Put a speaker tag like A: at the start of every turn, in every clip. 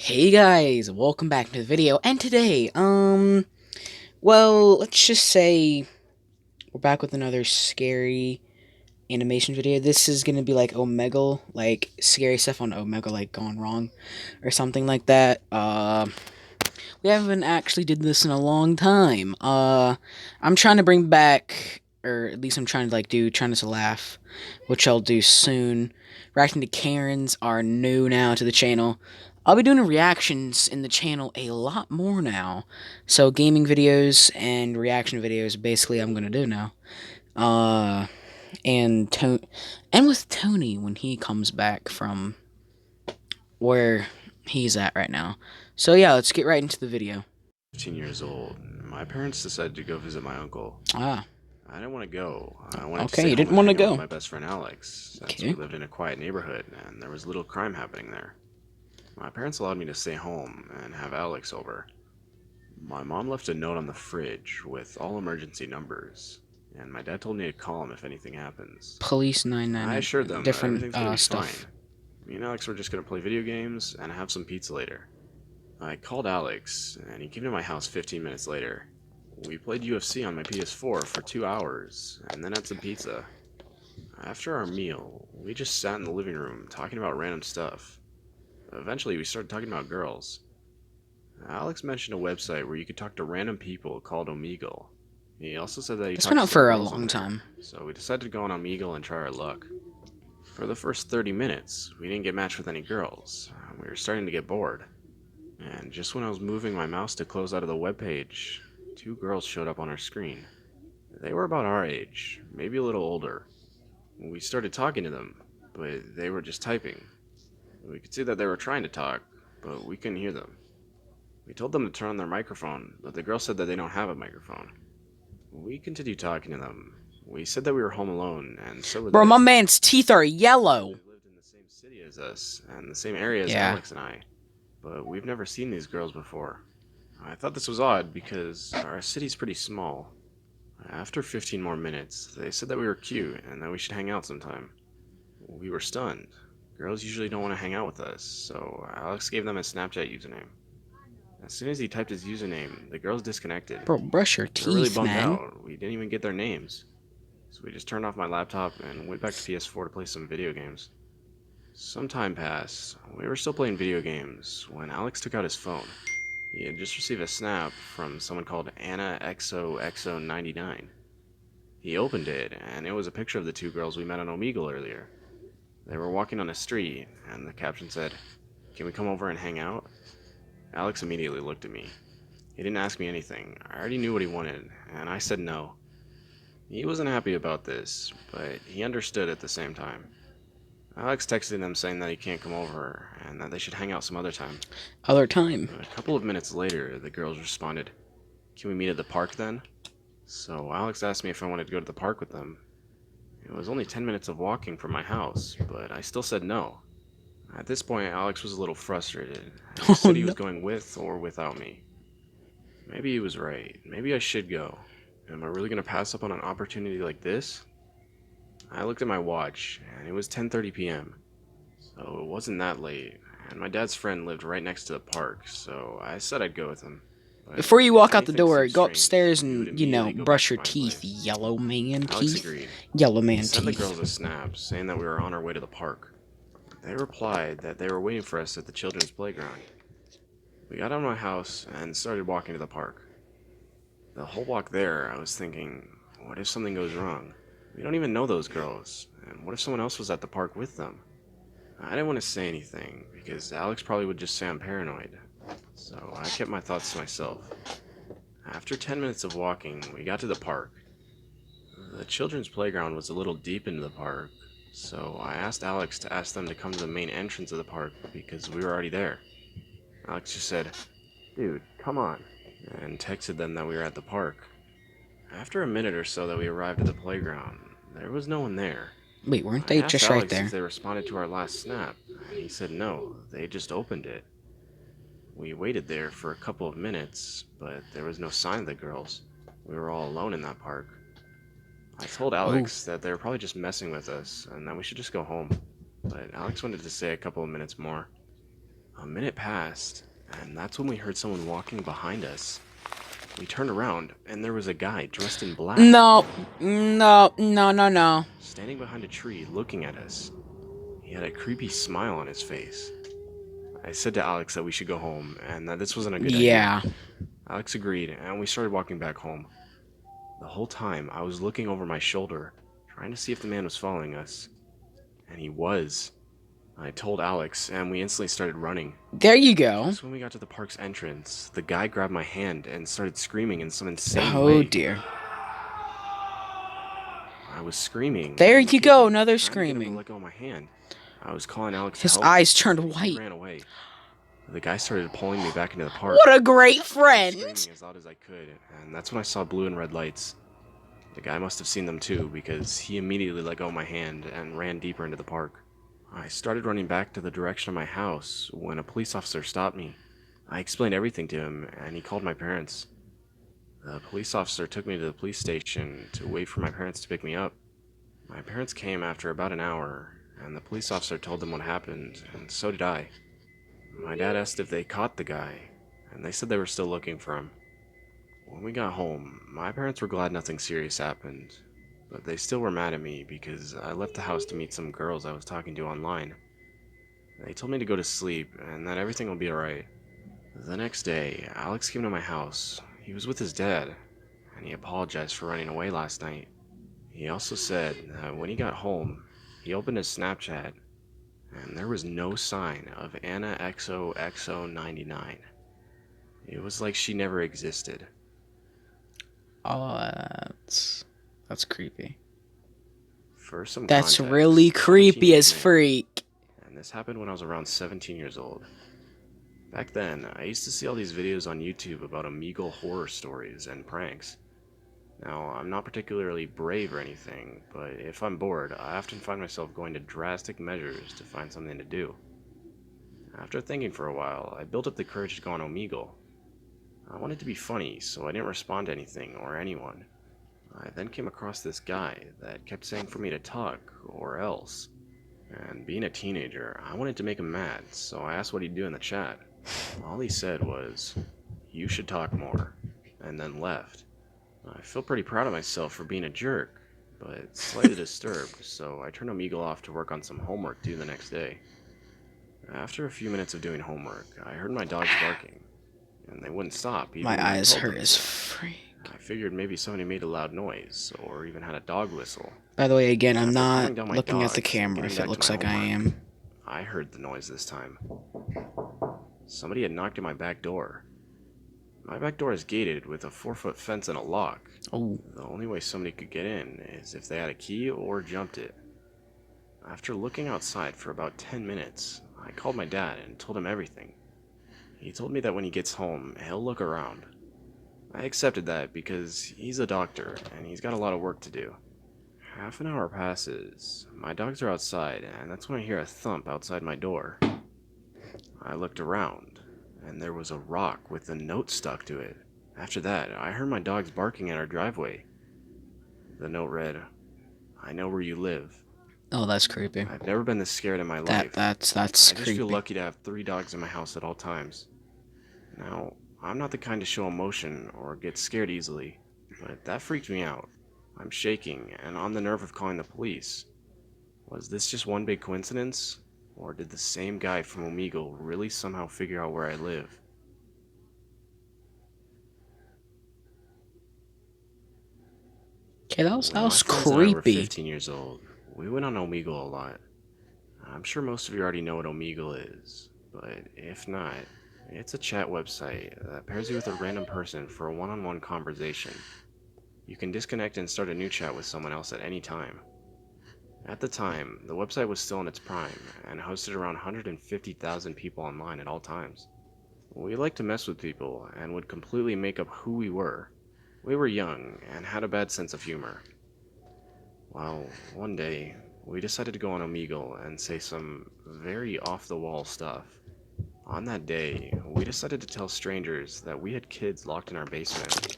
A: Hey guys, welcome back to the video, and today, well, let's just say we're back with another scary animation video. This is gonna be like Omegle, like scary stuff on Omegle, like gone wrong, or something like that. We haven't actually did this in a long time. I'm trying to bring back, or at least I'm trying to trying to laugh, which I'll do soon. Reacting to Karens are new now to the channel. I'll be doing reactions in the channel a lot more now. So gaming videos and reaction videos, basically, I'm gonna do now. Uh, and with Tony when he comes back from where he's at right now. So yeah, let's get right into the video.
B: 15 years old. My parents decided to go visit my uncle.
A: Ah,
B: I didn't want to go. I wanted to
A: okay,
B: stay
A: you
B: home
A: didn't
B: and
A: want to
B: hang out with
A: go.
B: my best friend Alex, since we
A: Okay.
B: lived in a quiet neighborhood and there was little crime happening there. My parents allowed me to stay home and have Alex over. My mom left a note on the fridge with all emergency numbers, and my dad told me to call him if anything happens.
A: Police
B: I
A: 999,
B: assured them that
A: different
B: everything's gonna be fine.
A: stuff.
B: Me and Alex were just gonna play video games and have some pizza later. I called Alex, and he came to my house 15 minutes later. We played UFC on my PS4 for 2 hours, and then had some pizza. After our meal, we just sat in the living room talking about random stuff. Eventually, we started talking about girls. Alex mentioned a website where you could talk to random people called Omegle. He also said that he
A: It's been
B: talked to
A: out
B: some
A: for a
B: girls on
A: long
B: there,
A: time.
B: so we decided to go on Omegle and try our luck. For the first 30 minutes, we didn't get matched with any girls. We were starting to get bored. And just when I was moving my mouse to close out of the web page, two girls showed up on our screen. They were about our age, maybe a little older. We started talking to them, but they were just typing. We could see that they were trying to talk, but we couldn't hear them. We told them to turn on their microphone, but the girl said that they don't have a microphone. We continued talking to them. We said that we were home alone, and so were
A: Bro, my
B: they.
A: man's teeth are yellow.
B: They lived in the same city as us, and the same area as
A: Yeah.
B: Alex and I, but we've never seen these girls before. I thought this was odd because our city's pretty small. After 15 more minutes, they said that we were cute and that we should hang out sometime. We were stunned. Girls usually don't want to hang out with us, so Alex gave them a Snapchat username. As soon as he typed his username, the girls disconnected.
A: Bro, brush your
B: We were really
A: teeth,
B: bummed
A: man.
B: out. We didn't even get their names. So we just turned off my laptop and went back to PS4 to play some video games. Some time passed. We were still playing video games when Alex took out his phone. He had just received a snap from someone called AnnaXOXO99. He opened it, and it was a picture of the two girls we met on Omegle earlier. They were walking on a street, and the caption said, "Can we come over and hang out?" Alex immediately looked at me. He didn't ask me anything. I already knew what he wanted, and I said no. He wasn't happy about this, but he understood at the same time. Alex texted them saying that he can't come over, and that they should hang out some other time.
A: Other time.
B: A couple of minutes later, the girls responded, "Can we meet at the park then?" So Alex asked me if I wanted to go to the park with them. It was only 10 minutes of walking from my house, but I still said no. At this point, Alex was a little frustrated. He
A: Oh
B: said he
A: no.
B: was going with or without me. Maybe he was right. Maybe I should go. Am I really going to pass up on an opportunity like this? I looked at my watch, and it was 10:30 p.m. So it wasn't that late, and my dad's friend lived right next to the park, so I said I'd go with him. But
A: Before you
B: if
A: walk out the
B: anything
A: door,
B: seemed
A: go
B: strange,
A: upstairs
B: we would
A: and,
B: immediately go back
A: brush
B: to
A: your
B: my
A: teeth,
B: place.
A: yellow man
B: Alex
A: teeth.
B: agreed.
A: Yellow
B: He
A: man
B: sent the
A: teeth.
B: girls a snap saying that we were on our way to the park. They replied that they were waiting for us at the children's playground. We got out of my house and started walking to the park. The whole walk there, I was thinking, what if something goes wrong? We don't even know those girls, and what if someone else was at the park with them? I didn't want to say anything, because Alex probably would just say I'm paranoid, so I kept my thoughts to myself. After 10 minutes of walking, we got to the park. The children's playground was a little deep into the park, so I asked Alex to ask them to come to the main entrance of the park because we were already there. Alex just said, "Dude, come on," and texted them that we were at the park. After a minute or so that we arrived at the playground, there was no one there.
A: Wait, weren't
B: I
A: they
B: asked
A: just right
B: Alex if
A: there?
B: they responded to our last snap, and he said no, they just opened it. We waited there for a couple of minutes, but there was no sign of the girls. We were all alone in that park. I told
A: Oh,
B: Alex that they were probably just messing with us and that we should just go home, but Alex wanted to stay a couple of minutes more. A minute passed, and that's when we heard someone walking behind us. We turned around, and there was a guy dressed in black.
A: No, no, no, no, no.
B: Standing behind a tree looking at us. He had a creepy smile on his face. I said to Alex that we should go home, and that this wasn't a good idea.
A: Yeah.
B: Alex agreed, and we started walking back home. The whole time, I was looking over my shoulder, trying to see if the man was following us. And he was. I told Alex, and we instantly started running.
A: There you go.
B: Just when we got to the park's entrance, the guy grabbed my hand and started screaming in some insane
A: Oh
B: way.
A: dear.
B: I was screaming.
A: There
B: and
A: you go,
B: kicking,
A: another
B: trying to get him to
A: screaming.
B: let go of my hand. I was calling Alex to
A: His
B: help.
A: eyes turned
B: He
A: white.
B: ran away. The guy started pulling me back into the park.
A: What a great
B: I was
A: friend!
B: screaming as loud as I could, and that's when I saw blue and red lights. The guy must have seen them too, because he immediately let go of my hand and ran deeper into the park. I started running back to the direction of my house when a police officer stopped me. I explained everything to him, and he called my parents. The police officer took me to the police station to wait for my parents to pick me up. My parents came after about an hour, and the police officer told them what happened, and so did I. My dad asked if they caught the guy, and they said they were still looking for him. When we got home, my parents were glad nothing serious happened, but they still were mad at me because I left the house to meet some girls I was talking to online. They told me to go to sleep and that everything would be alright. The next day, Alex came to my house. He was with his dad, and he apologized for running away last night. He also said that when he got home, he opened his Snapchat, and there was no sign of Anna XOXO99. It was like she never existed.
A: Oh, that's creepy.
B: For some
A: That's
B: context,
A: really
B: I'm a
A: creepy
B: teenage
A: as
B: man,
A: freak.
B: and this happened when I was around 17 years old. Back then, I used to see all these videos on YouTube about Omegle horror stories and pranks. Now, I'm not particularly brave or anything, but if I'm bored, I often find myself going to drastic measures to find something to do. After thinking for a while, I built up the courage to go on Omegle. I wanted to be funny, so I didn't respond to anything or anyone. I then came across this guy that kept saying for me to talk, or else. And being a teenager, I wanted to make him mad, so I asked what he'd do in the chat. All he said was, "You should talk more," and then left. I feel pretty proud of myself for being a jerk, but slightly disturbed, so I turned Omegle off to work on some homework due the next day. After a few minutes of doing homework, I heard my dogs barking, and they wouldn't stop even
A: My
B: when I
A: eyes
B: told
A: hurt
B: them
A: as
B: to.
A: freak.
B: I figured maybe somebody made a loud noise, or even had a dog whistle.
A: By the way, again, I'm
B: After
A: not
B: calming down my
A: looking at the
B: dogs and
A: camera
B: getting
A: if
B: back
A: it
B: to
A: looks
B: my
A: like I
B: homework,
A: am.
B: I heard the noise this time. Somebody had knocked at my back door. My back door is gated with a 4-foot fence and a lock.
A: Oh,
B: The only way somebody could get in is if they had a key or jumped it. After looking outside for about 10 minutes, I called my dad and told him everything. He told me that when he gets home, he'll look around. I accepted that because he's a doctor and he's got a lot of work to do. Half an hour passes, my dogs are outside, and that's when I hear a thump outside my door. I looked around, and there was a rock with a note stuck to it. After that, I heard my dogs barking at our driveway. The note read, "I know where you live.
A: oh, that's creepy.
B: I've never been this scared in my life.
A: That's
B: I just
A: creepy.
B: feel lucky to have 3 dogs in my house at all times." Now, I'm not the kind to show emotion or get scared easily, but that freaked me out. I'm shaking and on the nerve of calling the police. Was this just one big coincidence? Or did the same guy from Omegle really somehow figure out where I live?
A: Okay, that was
B: When my friends and I were
A: creepy.
B: 15 years old, we went on Omegle a lot. I'm sure most of you already know what Omegle is, but if not, it's a chat website that pairs you with a random person for a one-on-one conversation. You can disconnect and start a new chat with someone else at any time. At the time, the website was still in its prime and hosted around 150,000 people online at all times. We liked to mess with people and would completely make up who we were. We were young and had a bad sense of humor. Well, one day, we decided to go on Omegle and say some very off-the-wall stuff. On that day, we decided to tell strangers that we had kids locked in our basement.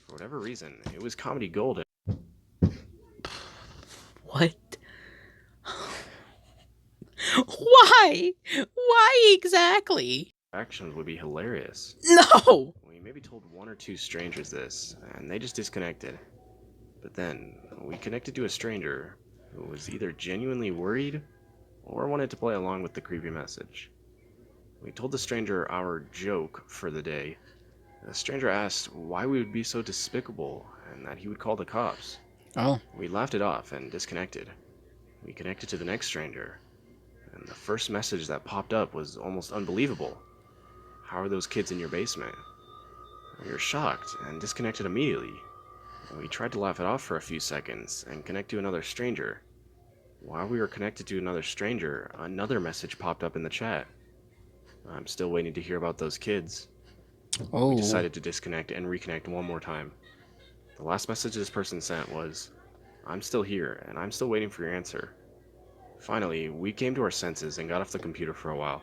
B: For whatever reason, it was comedy gold.
A: What? Why? Why exactly?
B: Actions would be hilarious.
A: No!
B: We maybe told one or two strangers this, and they just disconnected. But then, we connected to a stranger who was either genuinely worried or wanted to play along with the creepy message. We told the stranger our joke for the day. The stranger asked why we would be so despicable and that he would call the cops.
A: Oh.
B: We laughed it off and disconnected. We connected to the next stranger, and the first message that popped up was almost unbelievable. How are those kids in your basement? We were shocked and disconnected immediately. We tried to laugh it off for a few seconds and connect to another stranger. While we were connected to another stranger, another message popped up in the chat. I'm still waiting to hear about those kids.
A: Oh.
B: We decided to disconnect and reconnect one more time. The last message this person sent was, I'm still here, and I'm still waiting for your answer. Finally, we came to our senses and got off the computer for a while.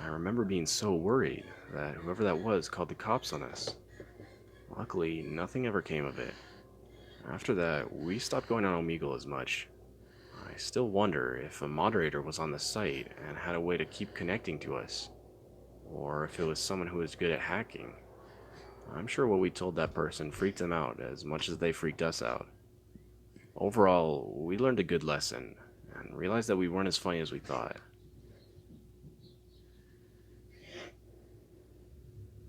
B: I remember being so worried that whoever that was called the cops on us. Luckily, nothing ever came of it. After that, we stopped going on Omegle as much. I still wonder if a moderator was on the site and had a way to keep connecting to us, or if it was someone who was good at hacking. I'm sure what we told that person freaked them out as much as they freaked us out. Overall, we learned a good lesson, and realized that we weren't as funny as we thought.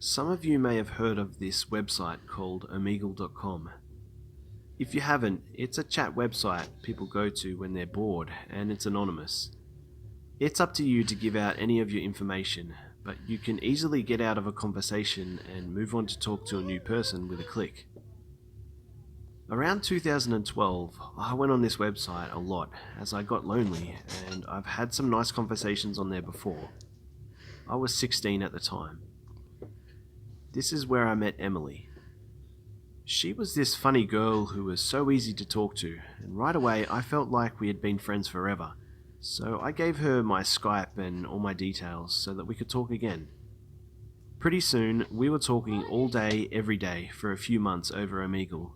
C: Some of you may have heard of this website called Omegle.com. If you haven't, it's a chat website people go to when they're bored, and it's anonymous. It's up to you to give out any of your information, but you can easily get out of a conversation and move on to talk to a new person with a click. Around 2012, I went on this website a lot as I got lonely, and I've had some nice conversations on there before. I was 16 at the time. This is where I met Emily. She was this funny girl who was so easy to talk to, and right away I felt like we had been friends forever, so I gave her my Skype and all my details so that we could talk again. Pretty soon, we were talking all day, every day, for a few months over Omegle.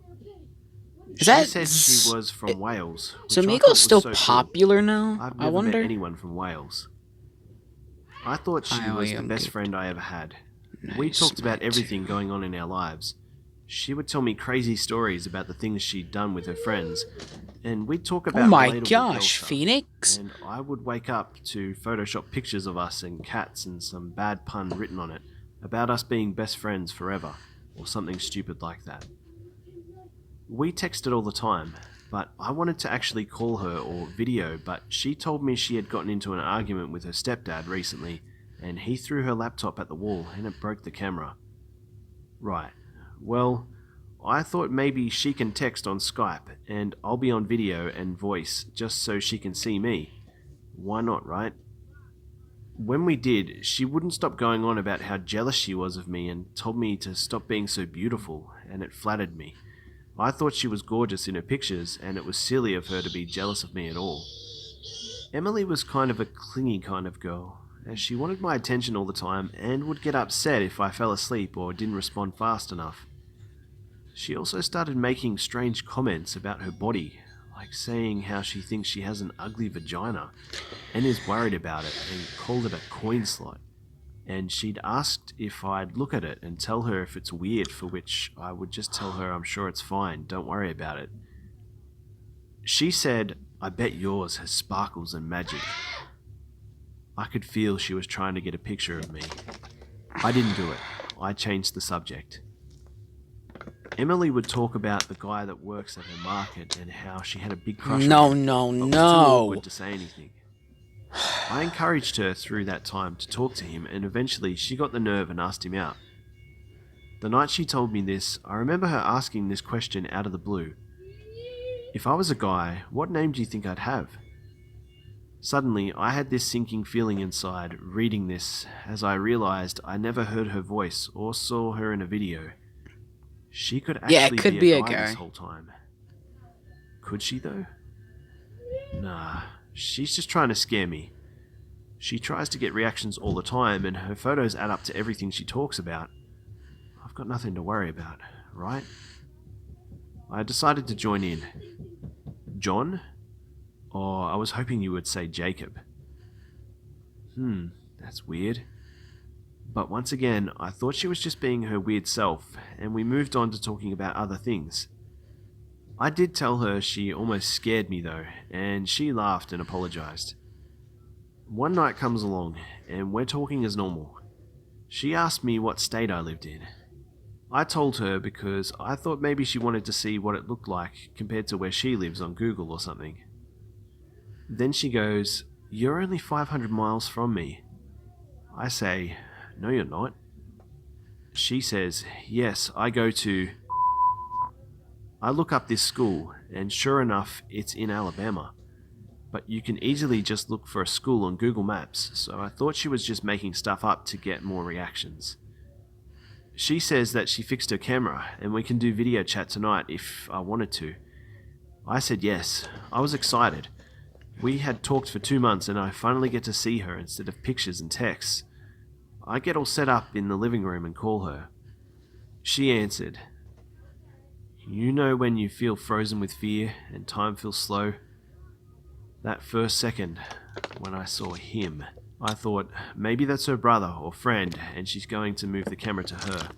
C: She said she was from Wales.
A: So
C: which I
A: Omegle
C: thought
A: is still
C: was so cool.
A: popular now?
C: I've
A: I
C: never
A: wonder.
C: met anyone from Wales. I thought she was the best friend I ever had. We talked about everything going on in our lives. She would tell me crazy stories about the things she'd done with her friends, and we'd talk about
A: Oh my
C: relatable girl
A: gosh,
C: stuff.
A: Phoenix!
C: And I would wake up to Photoshop pictures of us and cats and some bad pun written on it about us being best friends forever, or something stupid like that. We texted all the time, but I wanted to actually call her or video, but she told me she had gotten into an argument with her stepdad recently, and he threw her laptop at the wall and it broke the camera. Right. Well, I thought maybe she can text on Skype and I'll be on video and voice just so she can see me. Why not, right? When we did, she wouldn't stop going on about how jealous she was of me and told me to stop being so beautiful, and it flattered me. I thought she was gorgeous in her pictures, and it was silly of her to be jealous of me at all. Emily was kind of a clingy kind of girl, as she wanted my attention all the time and would get upset if I fell asleep or didn't respond fast enough. She also started making strange comments about her body, like saying how she thinks she has an ugly vagina and is worried about it, and called it a coin slot. And she'd asked if I'd look at it and tell her if it's weird, for which I would just tell her I'm sure it's fine, don't worry about it. She said, I bet yours has sparkles and magic. I could feel she was trying to get a picture of me. I didn't do it. I changed the subject. Emily would talk about the guy that works at her market and how she had a big crush on him, but was too awkward to say anything. I encouraged her through that time to talk to him, and eventually she got the nerve and asked him out. The night she told me this, I remember her asking this question out of the blue. If I was a guy, what name do you think I'd have? Suddenly, I had this sinking feeling inside, reading this, as I realized I never heard her voice or saw her in a video. She could actually be a guy this whole time. Could she, though? Nah, she's just trying to scare me. She tries to get reactions all the time, and her photos add up to everything she talks about. I've got nothing to worry about, right? I decided to join in. John? Or I was hoping you would say Jacob. That's weird. But once again, I thought she was just being her weird self, and we moved on to talking about other things. I did tell her she almost scared me though, and she laughed and apologized. One night comes along, and we're talking as normal. She asked me what state I lived in. I told her because I thought maybe she wanted to see what it looked like compared to where she lives on Google or something. Then she goes, "You're only 500 miles from me." I say, "No, you're not." She says, "Yes, I go to..." I look up this school, and sure enough, it's in Alabama. But you can easily just look for a school on Google Maps, so I thought she was just making stuff up to get more reactions. She says that she fixed her camera, and we can do video chat tonight if I wanted to. I said yes. I was excited. We had talked for 2 months, and I finally get to see her instead of pictures and texts. I get all set up in the living room and call her. She answered, "You know when you feel frozen with fear and time feels slow?" That first second, when I saw him, I thought maybe that's her brother or friend and she's going to move the camera to her.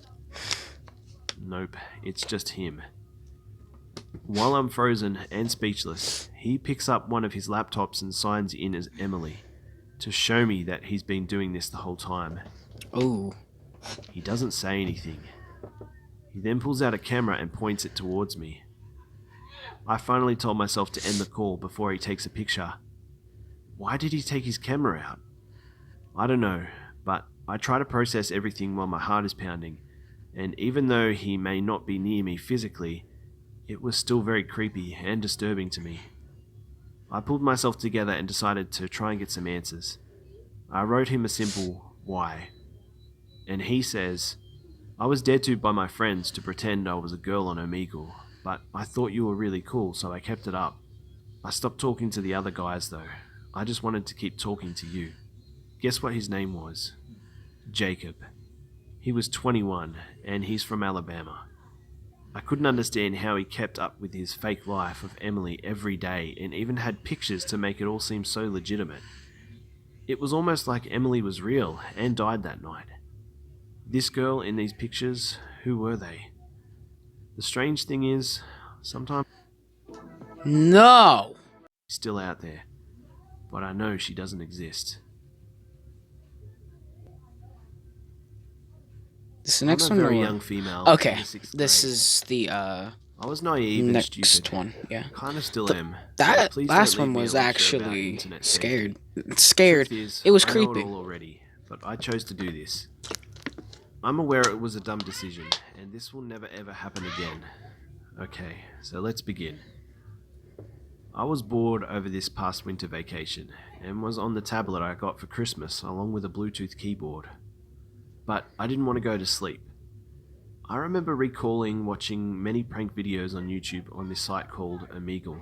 C: Nope, it's just him. While I'm frozen and speechless, he picks up one of his laptops and signs in as Emily to show me that he's been doing this the whole time.
A: Oh.
C: He doesn't say anything. He then pulls out a camera and points it towards me. I finally told myself to end the call before he takes a picture. Why did he take his camera out? I don't know, but I try to process everything while my heart is pounding, and even though he may not be near me physically, it was still very creepy and disturbing to me. I pulled myself together and decided to try and get some answers. I wrote him a simple "why?" And he says, "I was dared to by my friends to pretend I was a girl on Omegle, but I thought you were really cool, so I kept it up. I stopped talking to the other guys though. I just wanted to keep talking to you." Guess what his name was? Jacob. He was 21, and he's from Alabama. I couldn't understand how he kept up with his fake life of Emily every day and even had pictures to make it all seem so legitimate. It was almost like Emily was real and died that night. This girl in these pictures, who were they? The strange thing is, sometimes
A: No!
C: she's still out there, but I know she doesn't exist.
A: This next
C: I'm
A: one
C: a very
A: or-
C: young female.
A: Okay,
C: in the sixth
A: this
C: grade.
A: is the
C: I was naive and
A: next
C: stupid.
A: one. Yeah.
C: Kind of still
A: The-
C: am. so
A: That
C: please
A: last
C: don't
A: one
C: leave me a
A: was
C: lecture about
A: actually
C: internet safety.
A: scared.
C: Truth is,
A: It was
C: I know
A: creepy.
C: it all already, but I chose to do this. I'm aware it was a dumb decision, and this will never ever happen again. Okay, so let's begin. I was bored over this past winter vacation, and was on the tablet I got for Christmas along with a Bluetooth keyboard. But I didn't want to go to sleep. I remember recalling watching many prank videos on YouTube on this site called Omegle.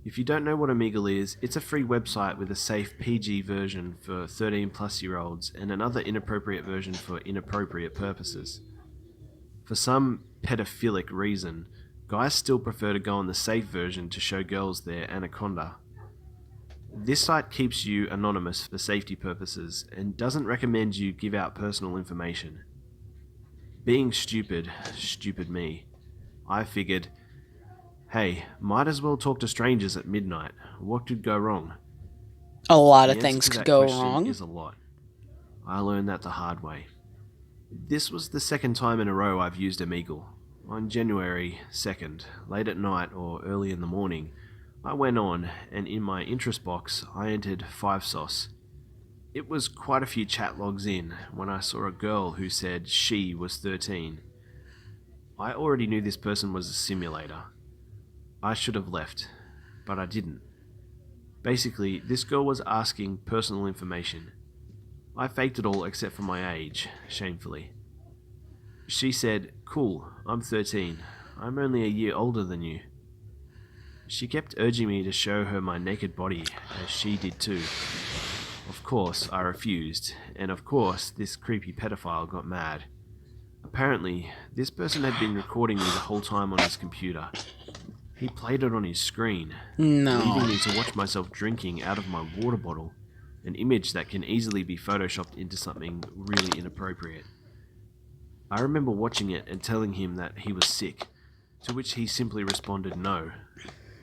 C: If you don't know what Omegle is, it's a free website with a safe PG version for 13 plus year olds and another inappropriate version for inappropriate purposes. For some pedophilic reason, guys still prefer to go on the safe version to show girls their anaconda. This site keeps you anonymous for safety purposes and doesn't recommend you give out personal information. Being stupid me, I figured, hey, might as well talk to strangers at midnight. What could go wrong?
A: A lot
C: The
A: of
C: answer
A: things
C: to
A: could
C: that
A: go
C: question
A: wrong.
C: is a lot. I learned that the hard way. This was the second time in a row I've used Omegle. On January 2nd, late at night or early in the morning, I went on, and in my interest box I entered 5sauce. It was quite a few chat logs in when I saw a girl who said she was 13. I already knew this person was a simulator. I should have left, but I didn't. Basically, this girl was asking personal information. I faked it all except for my age, shamefully. She said, "Cool, I'm 13. I'm only a year older than you." She kept urging me to show her my naked body, as she did too. Of course, I refused, and of course, this creepy pedophile got mad. Apparently, this person had been recording me the whole time on his computer. He played it on his screen, leaving
A: No.
C: me to watch myself drinking out of my water bottle. an image that can easily be photoshopped into something really inappropriate. I remember watching it and telling him that he was sick, to which he simply responded no.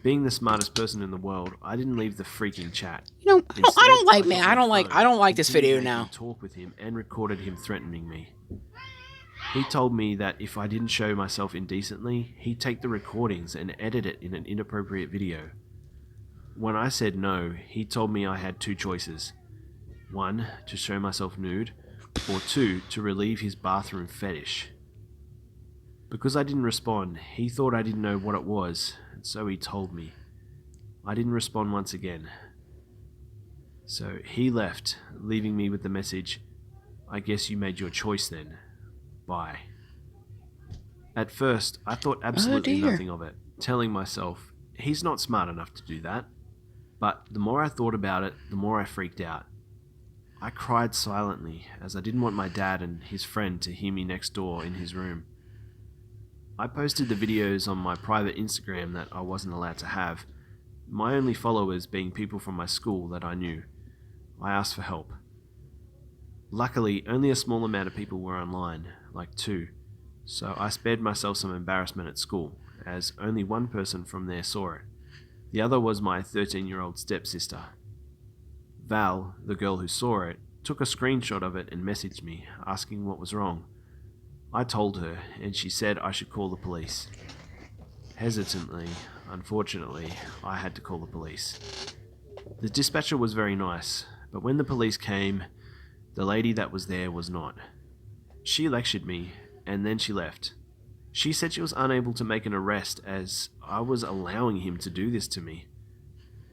C: Being the smartest person in the world, I didn't leave the freaking chat.
A: You know,
C: Instead,
A: I don't like,
C: got
A: man.
C: my
A: I don't like
C: phone,
A: this
C: continued
A: video
C: making
A: now.
C: talk with him and recorded him threatening me. He told me that if I didn't show myself indecently, he'd take the recordings and edit it in an inappropriate video. When I said no, he told me I had two choices. 1, to show myself nude, or 2, to relieve his bathroom fetish. Because I didn't respond, he thought I didn't know what it was, and so he told me. I didn't respond once again. So he left, leaving me with the message, "I guess you made your choice then. Bye." At first, I thought absolutely
A: dear.
C: nothing of it, telling myself, he's not smart enough to do that. But the more I thought about it, the more I freaked out. I cried silently, as I didn't want my dad and his friend to hear me next door in his room. I posted the videos on my private Instagram that I wasn't allowed to have, my only followers being people from my school that I knew. I asked for help. Luckily, only a small amount of people were online, like 2, so I spared myself some embarrassment at school, as only one person from there saw it. The other was my 13-year-old stepsister. Val, the girl who saw it, took a screenshot of it and messaged me, asking what was wrong. I told her, and she said I should call the police. Hesitantly, unfortunately, I had to call the police. The dispatcher was very nice, but when the police came, the lady that was there was not. She lectured me, and then she left. She said she was unable to make an arrest as I was allowing him to do this to me,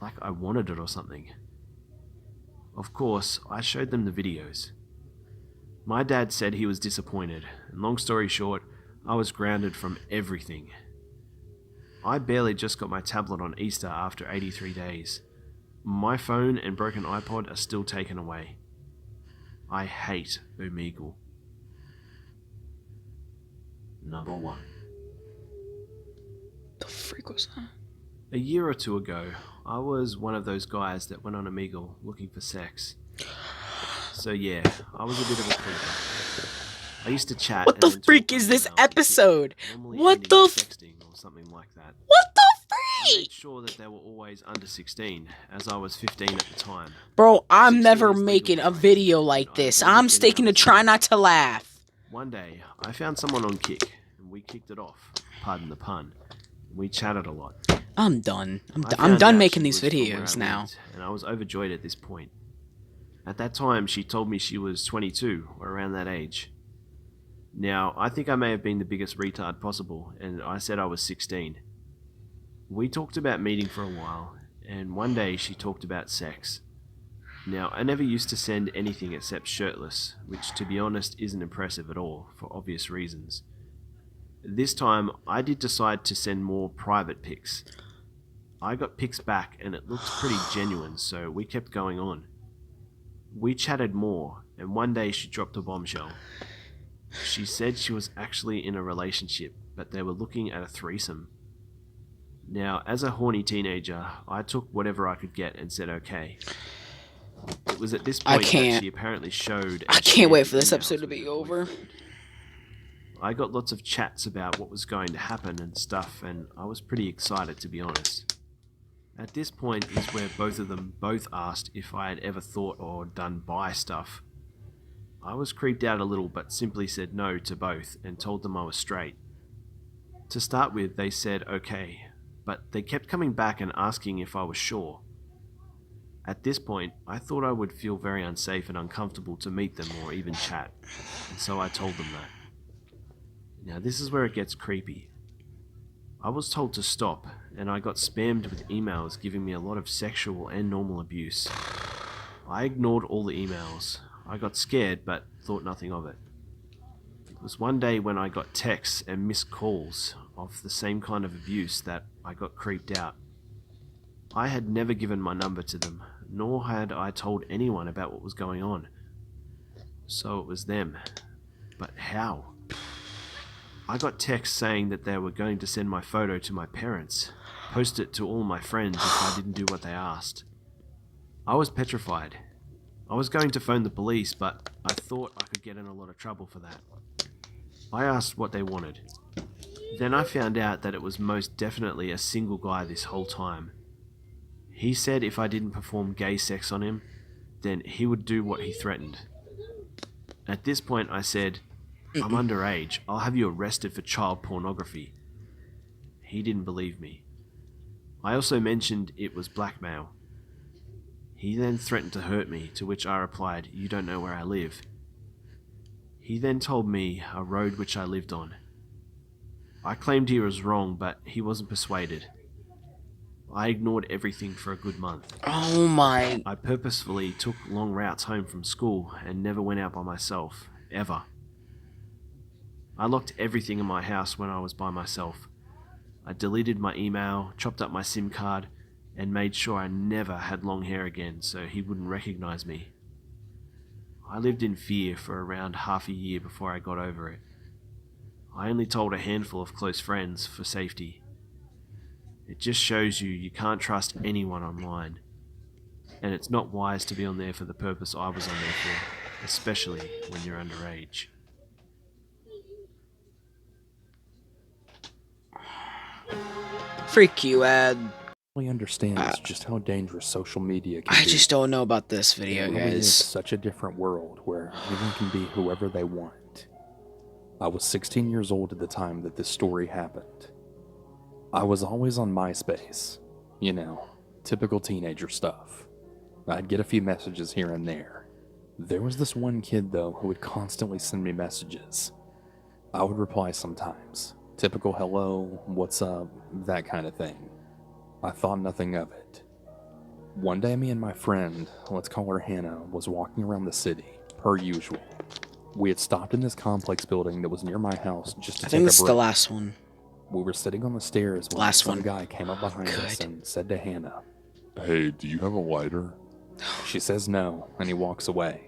C: like I wanted it or something. Of course, I showed them the videos. My dad said he was disappointed, and long story short, I was grounded from everything. I barely just got my tablet on Easter after 83 days. My phone and broken iPod are still taken away. I hate Omegle. Number 1.
A: The freak was that?
C: A year or two ago, I was one of those guys that went on Omegle looking for sex. So yeah, I was a bit of a creeper. I used to chat.
A: What the
C: and then
A: freak
C: talk
A: is
C: on
A: this
C: emails and
A: episode?
C: normally
A: What
C: ending
A: the
C: in
A: f-
C: sexting or something like that.
A: What the
C: I made
A: freak?
C: sure that they were always under 16, as I was 15 at the time.
A: Bro, I'm
C: 16
A: never
C: is legal
A: making a
C: tonight,
A: video
C: and
A: like
C: I
A: this.
C: never
A: I'm
C: been
A: sticking to
C: out
A: try
C: since.
A: not to laugh.
C: One day, I found someone on Kick, and we kicked it off. Pardon the pun. We chatted a lot.
A: I'm done. I'm
C: found
A: done
C: out
A: making
C: she
A: these
C: was from where
A: videos
C: I
A: now.
C: lived, and I was overjoyed at this point. At that time, she told me she was 22, or around that age. Now, I think I may have been the biggest retard possible, and I said I was 16. We talked about meeting for a while, and one day she talked about sex. Now, I never used to send anything except shirtless, which to be honest isn't impressive at all, for obvious reasons. This time, I did decide to send more private pics. I got pics back and it looked pretty genuine, so we kept going on. We chatted more, and one day she dropped a bombshell. She said she was actually in a relationship, but they were looking at a threesome. Now, as a horny teenager, I took whatever I could get and said okay. It was at this
A: I
C: point that
A: can't.
C: she apparently showed.
A: I
C: and
A: can't
C: shared
A: wait
C: the
A: for this
C: emails
A: episode to
C: with
A: be
C: her
A: over.
C: boyfriend. I got lots of chats about what was going to happen and stuff, and I was pretty excited, to be honest. At this point is where both of them both asked if I had ever thought or done bi stuff. I was creeped out a little, but simply said no to both and told them I was straight. To start with, they said okay, but they kept coming back and asking if I was sure. At this point, I thought I would feel very unsafe and uncomfortable to meet them or even chat, and so I told them that. Now this is where it gets creepy. I was told to stop, and I got spammed with emails giving me a lot of sexual and normal abuse. I ignored all the emails. I got scared, but thought nothing of it. It was one day when I got texts and missed calls of the same kind of abuse that I got creeped out. I had never given my number to them, nor had I told anyone about what was going on. So it was them. But how? I got texts saying that they were going to send my photo to my parents, post it to all my friends if I didn't do what they asked. I was petrified. I was going to phone the police, but I thought I could get in a lot of trouble for that. I asked what they wanted. Then I found out that it was most definitely a single guy this whole time. He said if I didn't perform gay sex on him, then he would do what he threatened. At this point I said, I'm underage, I'll have you arrested for child pornography. He didn't believe me. I also mentioned it was blackmail. He then threatened to hurt me, to which I replied, you don't know where I live. He then told me a road which I lived on. I claimed he was wrong, but he wasn't persuaded. I ignored everything for a good month.
A: Oh my.
C: I purposefully took long routes home from school and never went out by myself, ever. I locked everything in my house when I was by myself. I deleted my email, chopped up my SIM card, and made sure I never had long hair again so he wouldn't recognize me. I lived in fear for around half a year before I got over it. I only told a handful of close friends for safety. It just shows you can't trust anyone online. And it's not wise to be on there for the purpose I was on there for, especially when you're underage.
A: Freak you, Ed.
D: Really understands just how dangerous social media can
A: I
D: be.
A: just don't know about this video,
D: It really is
A: guys.
D: such a different world where anyone can be whoever they want. I was 16 years old at the time that this story happened. I was always on MySpace. You know, typical teenager stuff. I'd get a few messages here and there. There was this one kid, though, who would constantly send me messages. I would reply sometimes. Typical hello, what's up, that kind of thing. I thought nothing of it. One day, me and my friend, let's call her Hannah, was walking around the city, per usual. We had stopped in this complex building that was near my house just to
A: I
D: take
A: think
D: a
A: this is
D: break.
A: the last one.
D: We were sitting on the stairs when
A: Last
D: some
A: one.
D: guy came up behind us
A: Good.
D: and said to Hannah.
E: Hey, do you have a lighter?
D: She says no, and he walks away.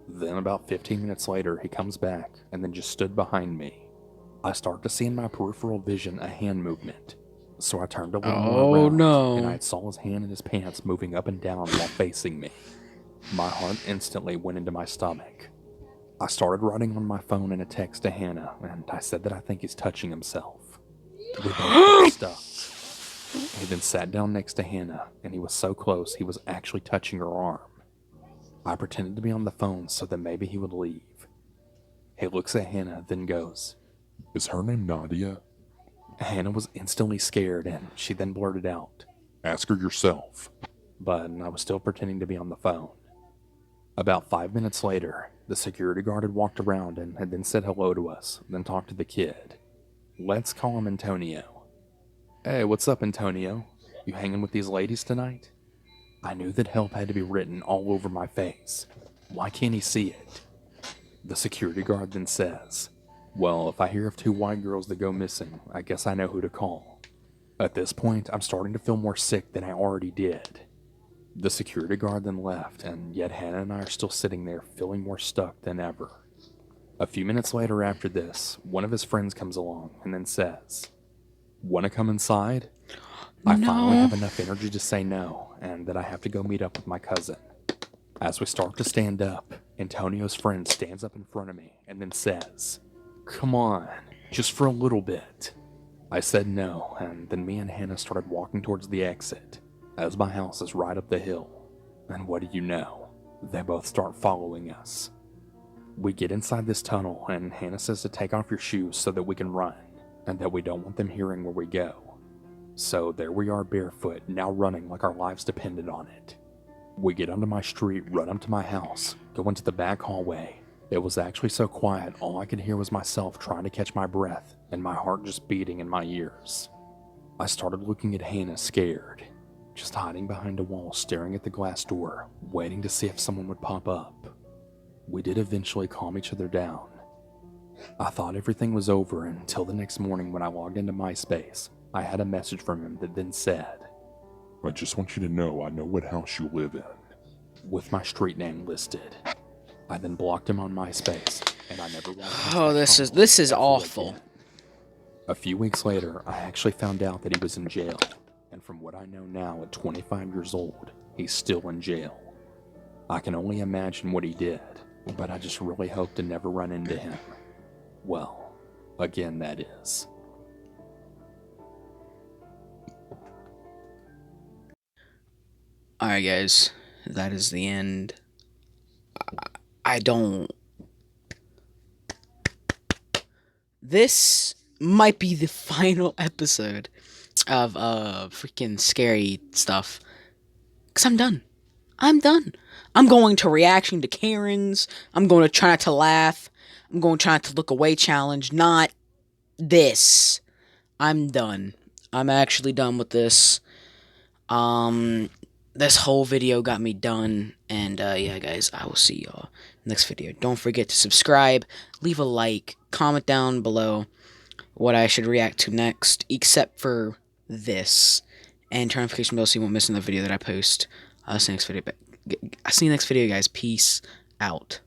D: Then about 15 minutes later, he comes back and then just stood behind me. I start to see in my peripheral vision a hand movement. So I turned a little more
A: Oh,
D: around,
A: no.
D: and I saw his hand in his pants moving up and down while facing me. My heart instantly went into my stomach. I started writing on my phone in a text to Hannah, and I said that I think he's touching himself. We both got stuck. He then sat down next to Hannah, and he was so close he was actually touching her arm. I pretended to be on the phone so that maybe he would leave. He looks at Hannah, then goes.
E: Is her name Nadia?
D: Hannah was instantly scared, and she then blurted out.
E: Ask her yourself.
D: But I was still pretending to be on the phone. About 5 minutes later, the security guard had walked around and had then said hello to us, then talked to the kid. Let's call him Antonio. Hey, what's up, Antonio? You hanging with these ladies tonight? I knew that help had to be written all over my face. Why can't he see it? The security guard then says, well, if I hear of 2 white girls that go missing, I guess I know who to call. At this point, I'm starting to feel more sick than I already did. The security guard then left, and yet Hannah and I are still sitting there feeling more stuck than ever. A few minutes later after this, one of his friends comes along and then says, "Want to come inside?" I finally have enough energy to say no, and that I have to go meet up with my cousin. As we start to stand up, Antonio's friend stands up in front of me and then says, "Come on, just for a little bit." I said no, and then me and Hannah started walking towards the exit, as my house is right up the hill. And what do you know? They both start following us. We get inside this tunnel, and Hannah says to take off your shoes so that we can run, and that we don't want them hearing where we go. So there we are barefoot, now running like our lives depended on it. We get onto my street, run up to my house, go into the back hallway. It was actually so quiet, all I could hear was myself trying to catch my breath, and my heart just beating in my ears. I started looking at Hannah scared, just hiding behind a wall, staring at the glass door, waiting to see if someone would pop up. We did eventually calm each other down. I thought everything was over until the next morning when I logged into MySpace. I had a message from him that then said,
E: I just want you to know I know what house you live in.
D: with my street name listed. I then blocked him on MySpace, and I never wanted to
A: Oh, this is
D: ever
A: awful.
D: again. A few weeks later, I actually found out that he was in jail, and from what I know now, at 25 years old, he's still in jail. I can only imagine what he did, but I just really hope to never run into him. Well, again, that is.
A: Alright, guys. That is the end. I don't... This might be the final episode of freaking scary stuff. Because I'm done. I'm done. I'm going to reaction to Karen's. I'm going to try not to laugh. I'm going to try not to look away challenge. Not this. I'm done. I'm actually done with this. This whole video got me done. And yeah, guys, I will see y'all next video. Don't forget to subscribe, leave a like, comment down below what I should react to next, except for this. And turn notification bell so you won't miss another video that I post. I'll see you next video, guys. Peace out.